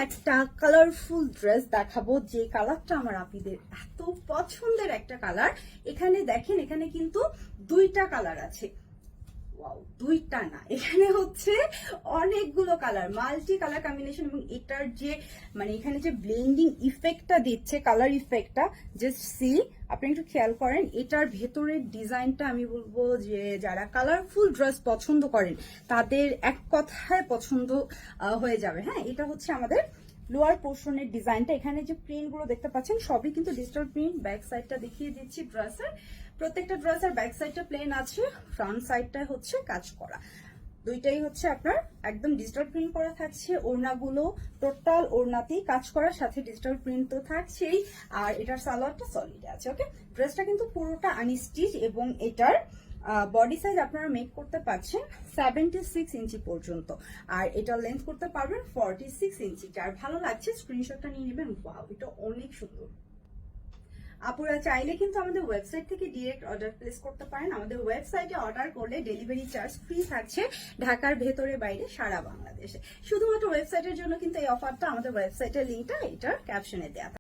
একটা colourful dress দেখাবো, যে কালারটা আমার আপিদের এত পছন্দের একটা কালার। এখানে দেখেন, এখানে কিন্তু দুইটা কালার আছে। ওয়াও, দুইটা না, এখানে হচ্ছে অনেকগুলো কালার, মাল্টি কালার কম্বিনেশন। এবং এটার যে মানে এখানে যে ব্লেন্ডিং ইফেক্টটা দিচ্ছে, কালার ইফেক্টটা, জাস্ট সি, আপনি একটু খেয়াল করেন এটার ভেতরের ডিজাইনটা। আমি বলবো যে যারা কালারফুল ড্রেস পছন্দ করেন তাদের এক কথায় পছন্দ হয়ে যাবে। হ্যাঁ, এটা হচ্ছে আমাদের লোয়ার পোর্শনের ডিজাইনটা। এখানে যে প্রিন্ট গুলো দেখতে পাচ্ছেন সবই কিন্তু ডিজিটাল প্রিন্ট। ব্যাক সাইডটা দেখিয়ে দিচ্ছি ড্রেসের। প্রত্যেকটা ড্রেসের ব্যাক সাইডটা প্লেন আছে, ফ্রন্ট সাইডটা হচ্ছে কাজ করা। দুইটাই হচ্ছে আপনার একদম ডিজিটাল প্রিন্ট করা থাকছে। ওড়নাগুলো টোটাল ওড়নাতেই কাজ করার সাথে ডিজিটাল প্রিন্ট তো থাকছেই। আর এটার সালোয়ারটা সলিড আছে। ওকে, ড্রেসটা কিন্তু পুরোটা আনস্টিচ এবং এটার বডি সাইজ আপনারা মেক করতে পারছেন 76 ইঞ্চি পর্যন্ত। আর এটার লেন্থ করতে পারবেন 46 ইঞ্চি। যার ভালো লাগছে স্ক্রিনশটটা নিয়ে নেবেন। ওয়াও, এটা অনেক সুন্দর। আপুরা চাইলে কিন্তু আমাদের ওয়েবসাইট থেকে ডিরেক্ট অর্ডার প্লেস করতে পারেন। আমাদের ওয়েবসাইটে অর্ডার করলে ডেলিভারি চার্জ ফ্রি থাকছে ঢাকার ভেতরে বাইরে সারা বাংলাদেশে। শুধুমাত্র ওয়েবসাইটের জন্য কিন্তু এই অফারটা। আমাদের ওয়েবসাইটের লিঙ্কটা এটার ক্যাপশনে দেওয়া।